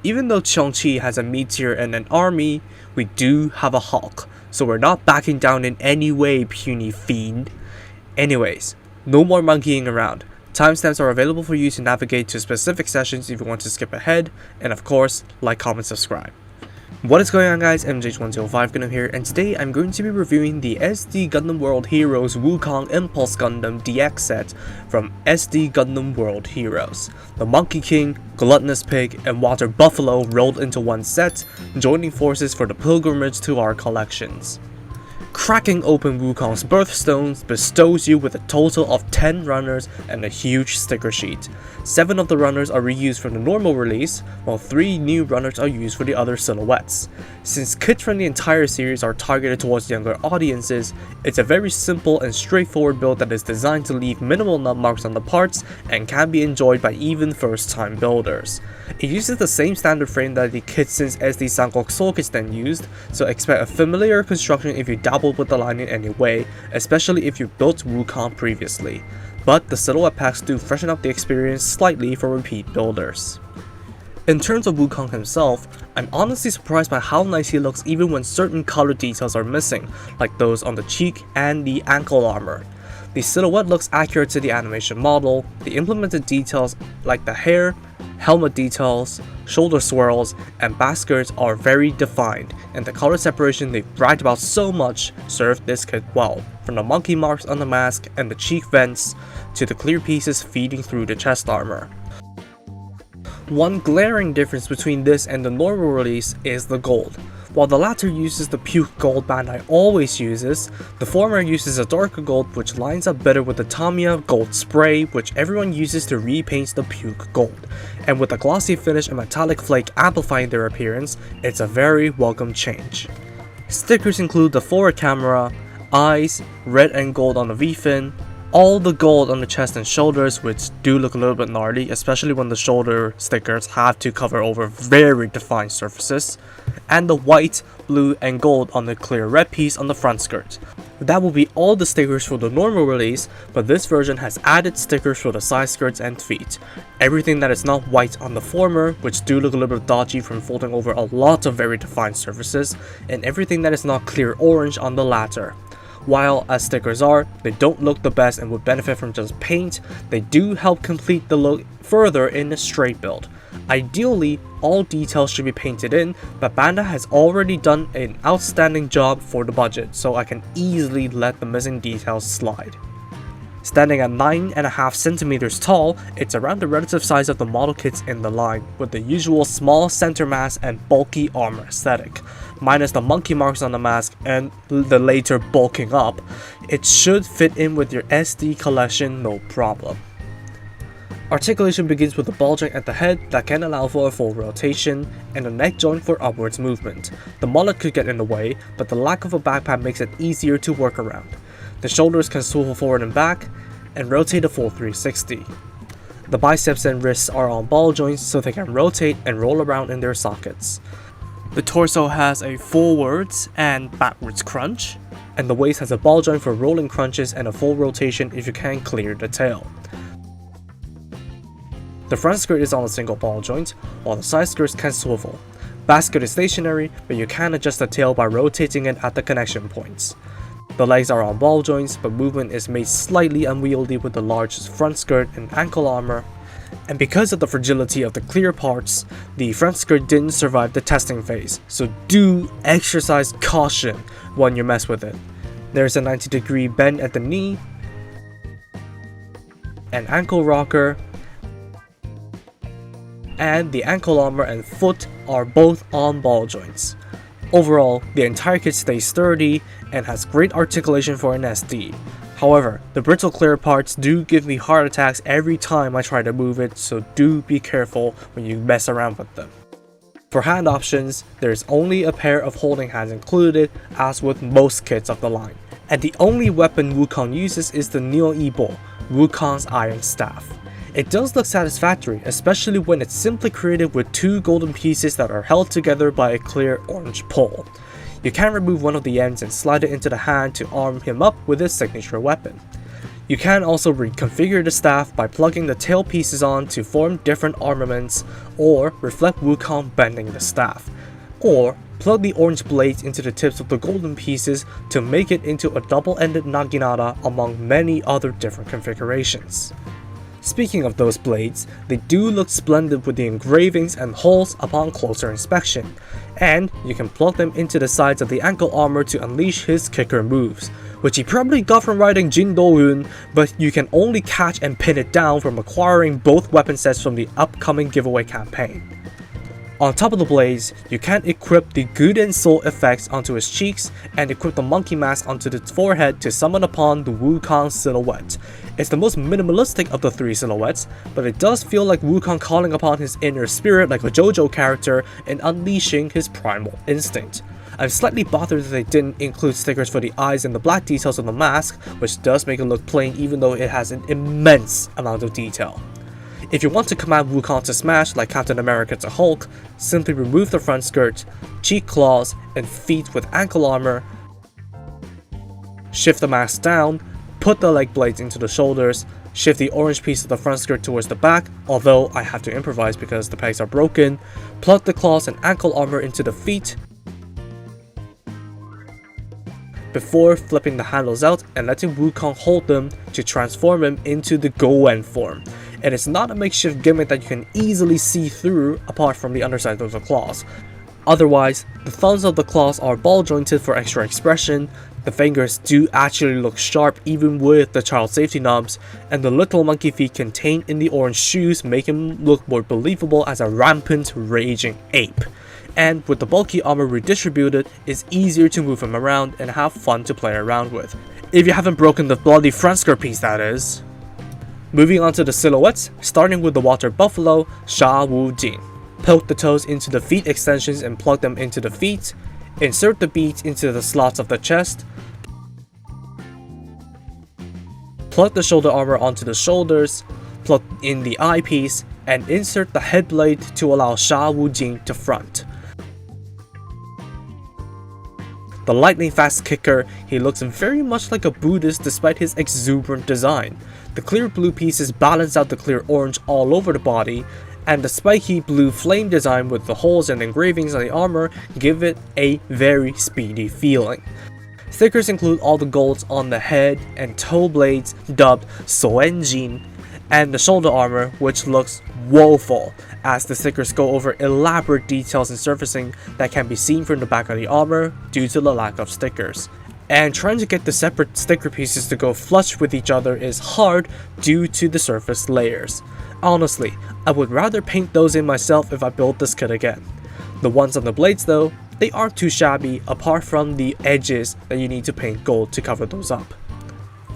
Even though Chongqi has a meteor and an army, we do have a Hulk, so we're not backing down in any way, puny fiend. Anyways, no more monkeying around. Timestamps are available for you to navigate to specific sessions if you want to skip ahead, and of course, like, comment, subscribe. What is going on, guys? MJ105 Gundam here, and today I'm going to be reviewing the SD Gundam World Heroes Wukong Impulse Gundam DX set from SD Gundam World Heroes. The Monkey King, Gluttonous Pig, and Water Buffalo rolled into one set, joining forces for the pilgrimage to our collections. Cracking open Wukong's birthstones bestows you with a total of 10 runners and a huge sticker sheet. 7 of the runners are reused from the normal release, while 3 new runners are used for the other silhouettes. Since kits from the entire series are targeted towards younger audiences, it's a very simple and straightforward build that is designed to leave minimal nut marks on the parts and can be enjoyed by even first-time builders. It uses the same standard frame that the kit since SD Sankoku kits then used, so expect a familiar construction if you dabble with the line in any way, especially if you built Wukong previously. But the silhouette packs do freshen up the experience slightly for repeat builders. In terms of Wukong himself, I'm honestly surprised by how nice he looks even when certain color details are missing, like those on the cheek and the ankle armor. The silhouette looks accurate to the animation model, the implemented details like the hair, helmet details, shoulder swirls, and back skirts are very defined, and the color separation they've bragged about so much served this kit well, from the monkey marks on the mask and the cheek vents, to the clear pieces feeding through the chest armor. One glaring difference between this and the normal release is the gold. While the latter uses the puke gold Bandai always uses, the former uses a darker gold which lines up better with the Tamiya gold spray which everyone uses to repaint the puke gold, and with a glossy finish and metallic flake amplifying their appearance, it's a very welcome change. Stickers include the forward camera, eyes, red and gold on the V-fin, all the gold on the chest and shoulders, which do look a little bit gnarly, especially when the shoulder stickers have to cover over very defined surfaces, and the white, blue, and gold on the clear red piece on the front skirt. That will be all the stickers for the normal release, but this version has added stickers for the side skirts and feet. Everything that is not white on the former, which do look a little bit dodgy from folding over a lot of very defined surfaces, and everything that is not clear orange on the latter. While, as stickers are, they don't look the best and would benefit from just paint, they do help complete the look further in a straight build. Ideally, all details should be painted in, but Bandai has already done an outstanding job for the budget, so I can easily let the missing details slide. Standing at 9.5 centimeters tall, it's around the relative size of the model kits in the line, with the usual small center mass and bulky armor aesthetic. Minus the monkey marks on the mask and the later bulking up, it should fit in with your SD collection no problem. Articulation begins with a ball joint at the head that can allow for a full rotation, and a neck joint for upwards movement. The mullet could get in the way, but the lack of a backpack makes it easier to work around. The shoulders can swivel forward and back, and rotate a full 360. The biceps and wrists are on ball joints so they can rotate and roll around in their sockets. The torso has a forwards and backwards crunch, and the waist has a ball joint for rolling crunches and a full rotation if you can clear the tail. The front skirt is on a single ball joint, while the side skirts can swivel. Back skirt is stationary, but you can adjust the tail by rotating it at the connection points. The legs are on ball joints, but movement is made slightly unwieldy with the large front skirt and ankle armor. And because of the fragility of the clear parts, the front skirt didn't survive the testing phase, so do exercise caution when you mess with it. There's a 90-degree bend at the knee, an ankle rocker, and the ankle armor and foot are both on ball joints. Overall, the entire kit stays sturdy and has great articulation for an SD. However, the brittle clear parts do give me heart attacks every time I try to move it, so do be careful when you mess around with them. For hand options, there is only a pair of holding hands included, as with most kits of the line. And the only weapon Wukong uses is the Neo Ibo, Wukong's iron staff. It does look satisfactory, especially when it's simply created with 2 golden pieces that are held together by a clear orange pole. You can remove one of the ends and slide it into the hand to arm him up with his signature weapon. You can also reconfigure the staff by plugging the tail pieces on to form different armaments, or reflect Wukong bending the staff, or plug the orange blades into the tips of the golden pieces to make it into a double-ended naginata, among many other different configurations. Speaking of those blades, they do look splendid with the engravings and holes upon closer inspection, and you can plug them into the sides of the ankle armor to unleash his kicker moves, which he probably got from riding Jin Do-eun, but you can only catch and pin it down from acquiring both weapon sets from the upcoming giveaway campaign. On top of the blades, you can equip the Gouen Soul effects onto his cheeks and equip the monkey mask onto the forehead to summon upon the Wukong Silhouette. It's the most minimalistic of the three silhouettes, but it does feel like Wukong calling upon his inner spirit like a JoJo character and unleashing his primal instinct. I'm slightly bothered that they didn't include stickers for the eyes and the black details on the mask, which does make it look plain even though it has an immense amount of detail. If you want to command Wukong to smash like Captain America to Hulk, simply remove the front skirt, cheek claws, and feet with ankle armor, shift the mask down, put the leg blades into the shoulders, shift the orange piece of the front skirt towards the back, although I have to improvise because the pegs are broken, plug the claws and ankle armor into the feet, before flipping the handles out and letting Wukong hold them to transform him into the Gouen Form. And it's not a makeshift gimmick that you can easily see through apart from the underside of the claws. Otherwise, the thumbs of the claws are ball jointed for extra expression, the fingers do actually look sharp even with the child safety knobs, and the little monkey feet contained in the orange shoes make him look more believable as a rampant, raging ape. And with the bulky armor redistributed, it's easier to move him around and have fun to play around with. If you haven't broken the bloody front skirt piece, that is. Moving on to the silhouettes, starting with the water buffalo, Sha Wujing. Poke the toes into the feet extensions and plug them into the feet. Insert the beads into the slots of the chest. Plug the shoulder armor onto the shoulders. Plug in the eyepiece and insert the head blade to allow Sha Wujing to front. The lightning fast kicker, he looks very much like a Buddhist despite his exuberant design. The clear blue pieces balance out the clear orange all over the body, and the spiky blue flame design with the holes and engravings on the armor give it a very speedy feeling. Stickers include all the golds on the head and toe blades dubbed Soenjin, and the shoulder armor, which looks woeful as the stickers go over elaborate details and surfacing that can be seen from the back of the armor due to the lack of stickers. And trying to get the separate sticker pieces to go flush with each other is hard due to the surface layers. Honestly, I would rather paint those in myself if I build this kit again. The ones on the blades though, they aren't too shabby apart from the edges that you need to paint gold to cover those up.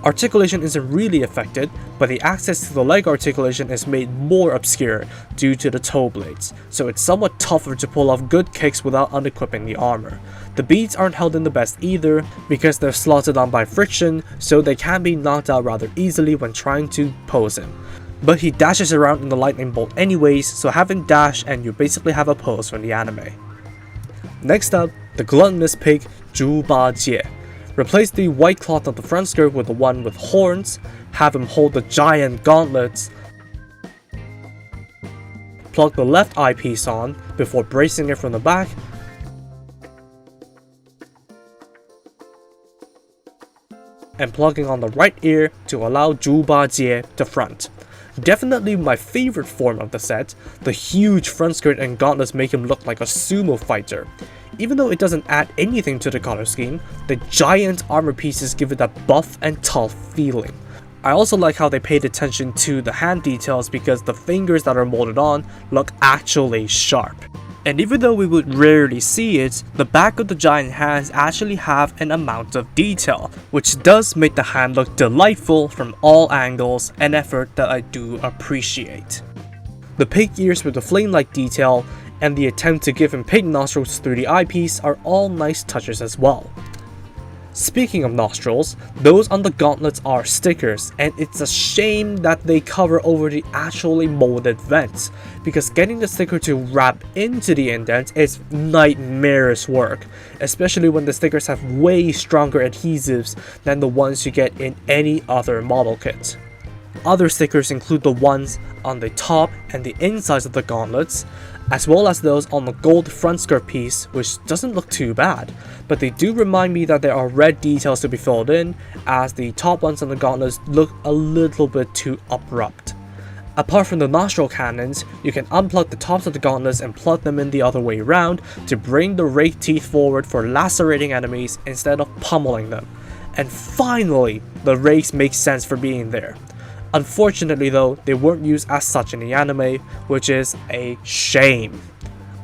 Articulation isn't really affected, but the access to the leg articulation is made more obscure due to the toe blades, so it's somewhat tougher to pull off good kicks without unequipping the armor. The beads aren't held in the best either, because they're slotted on by friction, so they can be knocked out rather easily when trying to pose him. But he dashes around in the lightning bolt anyways, so have him dash and you basically have a pose from the anime. Next up, the gluttonous pig Zhu Bajie. Replace the white cloth of the front skirt with the one with horns, have him hold the giant gauntlets, plug the left eyepiece on before bracing it from the back, and plugging on the right ear to allow Zhu Bajie to front. Definitely my favorite form of the set, the huge front skirt and gauntlets make him look like a sumo fighter. Even though it doesn't add anything to the color scheme, the giant armor pieces give it that buff and tough feeling. I also like how they paid attention to the hand details because the fingers that are molded on look actually sharp. And even though we would rarely see it, the back of the giant hands actually have an amount of detail, which does make the hand look delightful from all angles, an effort that I do appreciate. The pig ears with the flame-like detail and the attempt to give him pig nostrils through the eyepiece are all nice touches as well. Speaking of nostrils, those on the gauntlets are stickers, and it's a shame that they cover over the actually molded vents, because getting the sticker to wrap into the indent is nightmarish work, especially when the stickers have way stronger adhesives than the ones you get in any other model kit. Other stickers include the ones on the top and the insides of the gauntlets, as well as those on the gold front skirt piece, which doesn't look too bad, but they do remind me that there are red details to be filled in, as the top ones on the gauntlets look a little bit too abrupt. Apart from the nostril cannons, you can unplug the tops of the gauntlets and plug them in the other way around to bring the rake teeth forward for lacerating enemies instead of pummeling them. And finally, the rakes make sense for being there. Unfortunately though, they weren't used as such in the anime, which is a shame.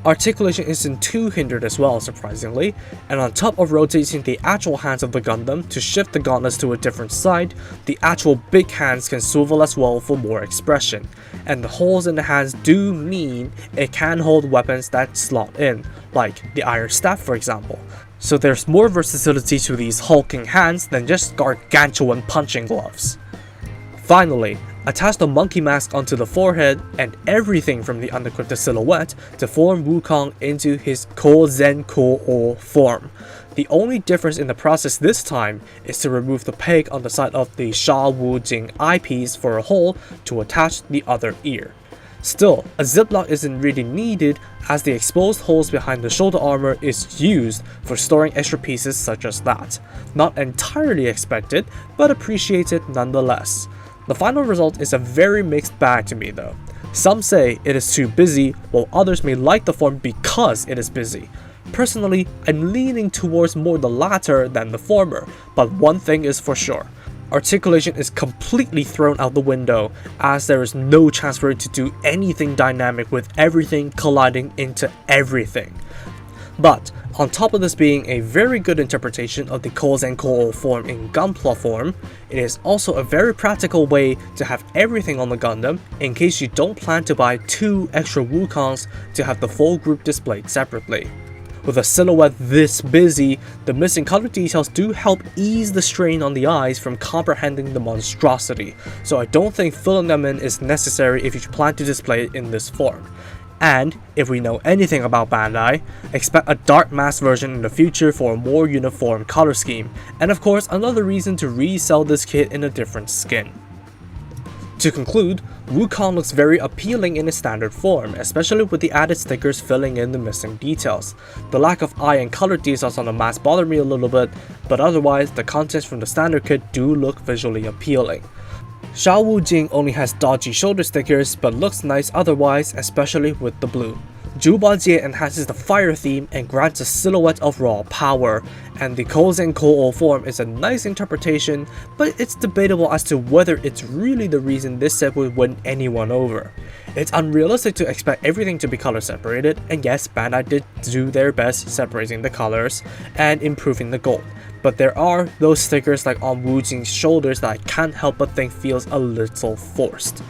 Articulation isn't too hindered as well, surprisingly, and on top of rotating the actual hands of the Gundam to shift the gauntlets to a different side, the actual big hands can swivel as well for more expression, and the holes in the hands do mean it can hold weapons that slot in, like the iron staff for example. So there's more versatility to these hulking hands than just gargantuan punching gloves. Finally, attach the monkey mask onto the forehead and everything from the unequipped silhouette to form Wukong into his Konzenkoou form. The only difference in the process this time is to remove the peg on the side of the Sha Wujing eyepiece for a hole to attach the other ear. Still, a ziplock isn't really needed as the exposed holes behind the shoulder armor is used for storing extra pieces such as that. Not entirely expected, but appreciated nonetheless. The final result is a very mixed bag to me though. Some say it is too busy, while others may like the form because it is busy. Personally, I'm leaning towards more the latter than the former, but one thing is for sure. Articulation is completely thrown out the window, as there is no chance for it to do anything dynamic with everything colliding into everything. But, on top of this being a very good interpretation of the Konzenkoou form in Gunpla form, it is also a very practical way to have everything on the Gundam in case you don't plan to buy 2 extra Wukongs to have the full group displayed separately. With a silhouette this busy, the missing color details do help ease the strain on the eyes from comprehending the monstrosity, so I don't think filling them in is necessary if you plan to display it in this form. And, if we know anything about Bandai, expect a dark mask version in the future for a more uniform color scheme, and of course another reason to resell this kit in a different skin. To conclude, Wukong looks very appealing in its standard form, especially with the added stickers filling in the missing details. The lack of eye and color details on the mask bothered me a little bit, but otherwise the contents from the standard kit do look visually appealing. Sha Wujing only has dodgy shoulder stickers, but looks nice otherwise, especially with the blue. Zhu Bajie enhances the fire theme and grants a silhouette of raw power, and the Konzenkoou form is a nice interpretation, but it's debatable as to whether it's really the reason this set would win anyone over. It's unrealistic to expect everything to be color separated, and yes, Bandai did do their best separating the colors and improving the gold, but there are those stickers like on Wujing's shoulders that I can't help but think feels a little forced.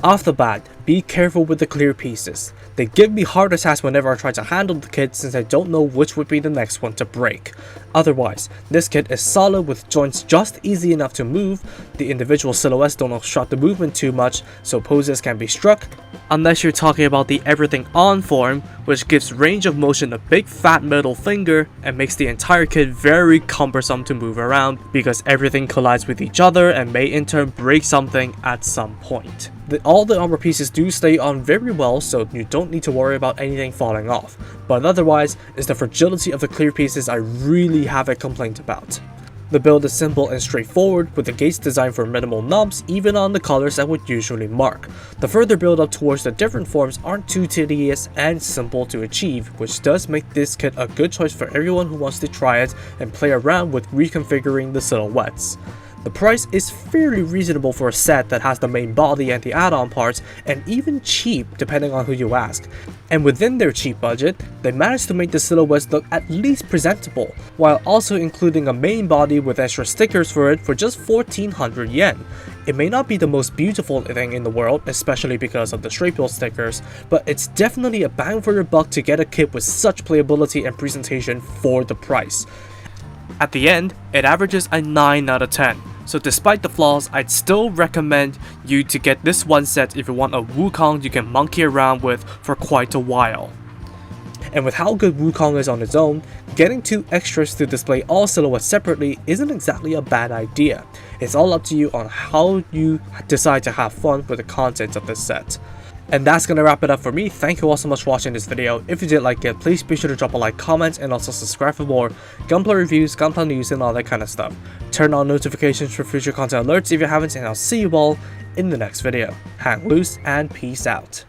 Off the bat, be careful with the clear pieces. They give me heart attacks whenever I try to handle the kit since I don't know which would be the next one to break. Otherwise, this kit is solid with joints just easy enough to move, the individual silhouettes don't obstruct the movement too much, so poses can be struck, unless you're talking about the everything on form, which gives range of motion a big fat middle finger and makes the entire kit very cumbersome to move around because everything collides with each other and may in turn break something at some point. All the armor pieces do stay on very well, so you don't need to worry about anything falling off, but otherwise, it's the fragility of the clear pieces I really have a complaint about. The build is simple and straightforward, with the gates designed for minimal nubs even on the colors that would usually mark. The further build up towards the different forms aren't too tedious and simple to achieve, which does make this kit a good choice for everyone who wants to try it and play around with reconfiguring the silhouettes. The price is fairly reasonable for a set that has the main body and the add-on parts, and even cheap depending on who you ask. And within their cheap budget, they managed to make the silhouettes look at least presentable, while also including a main body with extra stickers for it for just 1400 yen. It may not be the most beautiful thing in the world, especially because of the straight build stickers, but it's definitely a bang for your buck to get a kit with such playability and presentation for the price. At the end, it averages a 9 out of 10. So despite the flaws, I'd still recommend you to get this one set if you want a Wukong you can monkey around with for quite a while. And with how good Wukong is on its own, getting 2 extras to display all silhouettes separately isn't exactly a bad idea. It's all up to you on how you decide to have fun with the contents of this set. And that's gonna wrap it up for me. Thank you all so much for watching this video. If you did like it, please be sure to drop a like, comment, and also subscribe for more gunplay reviews, gunplay news, and all that kind of stuff. Turn on notifications for future content alerts if you haven't, and I'll see you all in the next video. Hang loose and peace out.